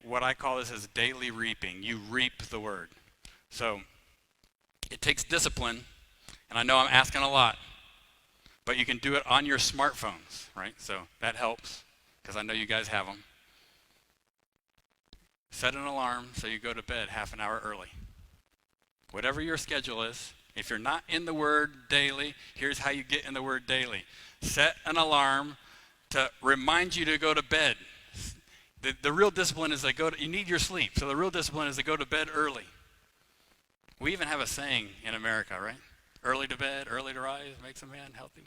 what I call this is daily reaping. You reap the word. So it takes discipline, and I know I'm asking a lot, but you can do it on your smartphones, right? So that helps, because I know you guys have them. Set an alarm so you go to bed half an hour early. Whatever your schedule is, if you're not in the Word daily, here's how you get in the Word daily. Set an alarm to remind you to go to bed. The real discipline is you need your sleep, so the real discipline is to go to bed early. We even have a saying in America, right? Early to bed, early to rise, makes a man healthy.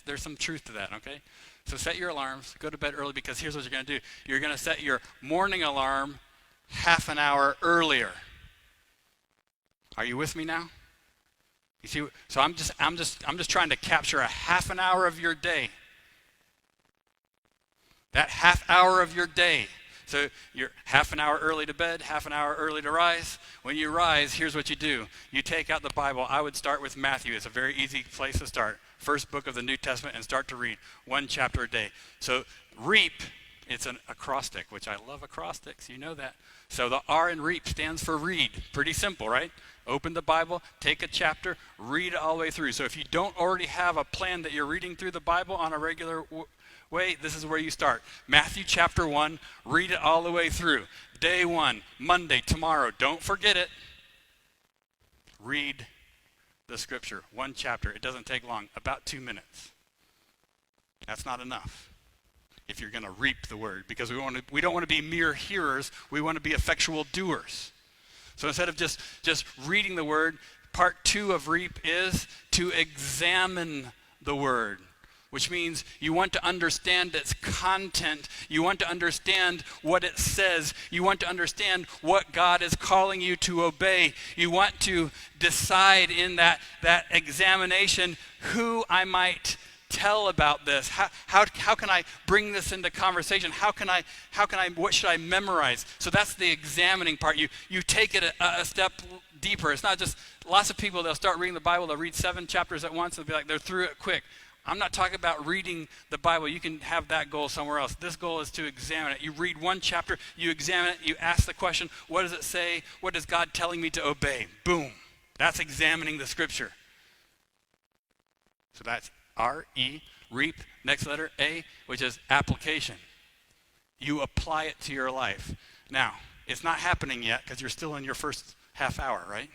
There's some truth to that, okay? So set your alarms, go to bed early, because here's what you're going to do. You're going to set your morning alarm half an hour earlier. Are you with me now? You see, so I'm just trying to capture a half an hour of your day. That half hour of your day. So you're half an hour early to bed, half an hour early to rise. When you rise, here's what you do. You take out the Bible. I would start with Matthew. It's a very easy place to start. First book of the New Testament, and start to read one chapter a day. So reap, it's an acrostic, which I love acrostics. You know that. So the R in reap stands for read. Pretty simple, right? Open the Bible, take a chapter, read it all the way through. So if you don't already have a plan that you're reading through the Bible on a regular way, this is where you start. Matthew chapter 1, read it all the way through. Day 1, Monday, tomorrow, don't forget it. Read the scripture, one chapter. It doesn't take long, about 2 minutes. That's not enough if you're going to reap the word, because we don't want to be mere hearers. We want to be effectual doers. So instead of just reading the word, part 2 of reap is to examine the word, which means you want to understand its content. You want to understand what it says. You want to understand what God is calling you to obey. You want to decide in that examination who I might tell about this. How can I bring this into conversation? What should I memorize? So that's the examining part. You take it a step deeper. It's not just, lots of people, they'll start reading the Bible, they'll read 7 chapters at once, and they'll be like, they're through it quick. I'm not talking about reading the Bible. You can have that goal somewhere else. This goal is to examine it. You read one chapter, you examine it, you ask the question, what does it say? What is God telling me to obey? Boom. That's examining the scripture. So that's R-E, reap, next letter, A, which is application. You apply it to your life. Now, it's not happening yet because you're still in your first half hour, right?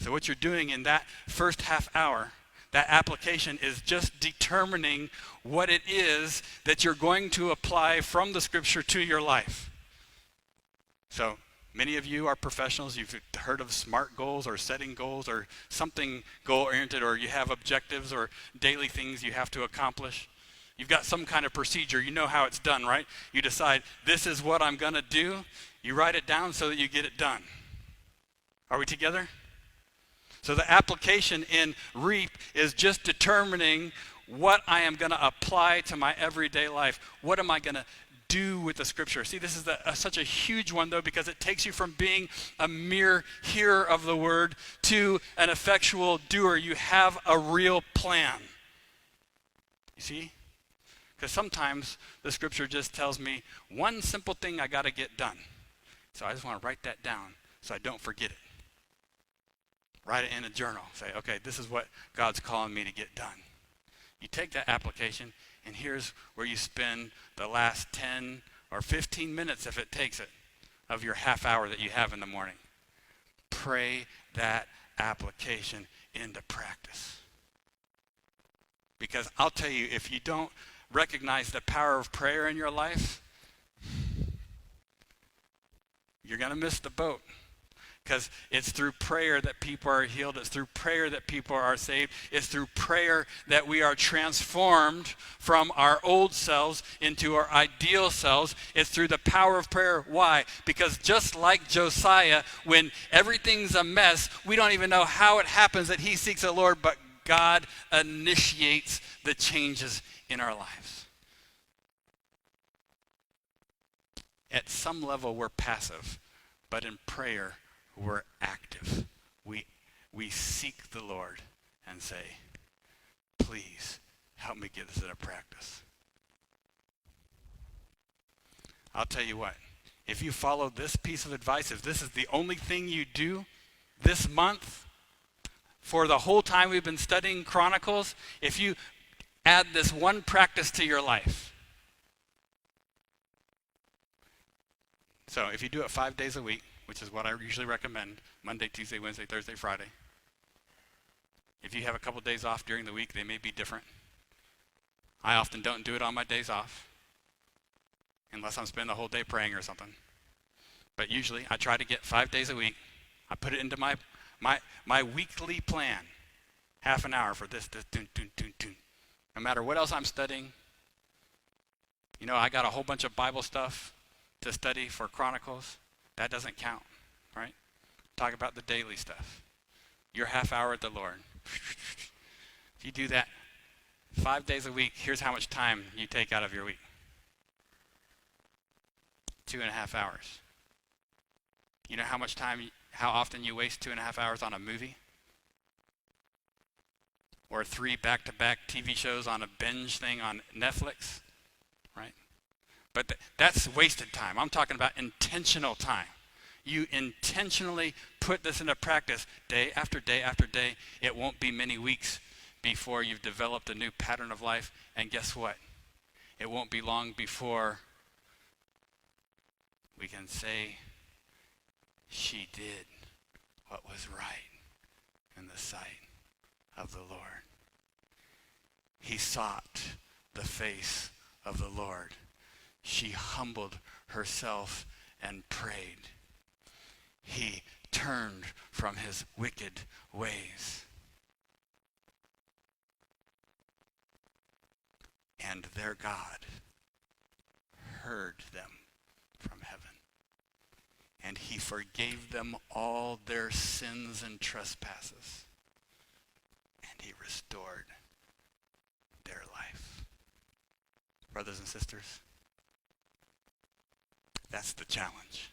So what you're doing in that first half hour, that application is just determining what it is that you're going to apply from the scripture to your life. So many of you are professionals. You've heard of SMART goals or setting goals or something goal-oriented, or you have objectives or daily things you have to accomplish. You've got some kind of procedure. You know how it's done, right? You decide, this is what I'm going to do. You write it down so that you get it done. Are we together? So the application in REAP is just determining what I am going to apply to my everyday life. What am I going to do with the scripture? See, this is such a huge one, though, because it takes you from being a mere hearer of the word to an effectual doer. You have a real plan. You see? Because sometimes the scripture just tells me one simple thing I got to get done. So I just want to write that down so I don't forget it. Write it in a journal. Say, okay, this is what God's calling me to get done. You take that application, and here's where you spend the last 10 or 15 minutes, if it takes it, of your half hour that you have in the morning. Pray that application into practice. Because I'll tell you, if you don't recognize the power of prayer in your life, you're going to miss the boat. Because it's through prayer that people are healed. It's through prayer that people are saved. It's through prayer that we are transformed from our old selves into our ideal selves. It's through the power of prayer. Why? Because just like Josiah, when everything's a mess, we don't even know how it happens that he seeks the Lord, but God initiates the changes in our lives. At some level, we're passive, but in prayer, we're active. We seek the Lord and say, please help me get this into practice. I'll tell you what, if you follow this piece of advice, if this is the only thing you do this month, for the whole time we've been studying Chronicles, if you add this one practice to your life. So if you do it 5 days a week, which is what I usually recommend, Monday, Tuesday, Wednesday, Thursday, Friday. If you have a couple days off during the week, they may be different. I often don't do it on my days off, unless I'm spending the whole day praying or something. But usually I try to get 5 days a week. I put it into my weekly plan. Half an hour for this, dun. No matter what else I'm studying. You know, I got a whole bunch of Bible stuff to study for Chronicles. That doesn't count, right? Talk about the daily stuff. Your half hour with the Lord. If you do that 5 days a week, here's how much time you take out of your week. 2.5 hours. You know how often you waste 2.5 hours on a movie? Or 3 back-to-back TV shows on a binge thing on Netflix, right? But that's wasted time. I'm talking about intentional time. You intentionally put this into practice day after day after day. It won't be many weeks before you've developed a new pattern of life. And guess what? It won't be long before we can say, she did what was right in the sight of the Lord. He sought the face of the Lord. She humbled herself and prayed. He turned from his wicked ways. And their God heard them from heaven. And he forgave them all their sins and trespasses. And he restored their life. Brothers and sisters, that's the challenge.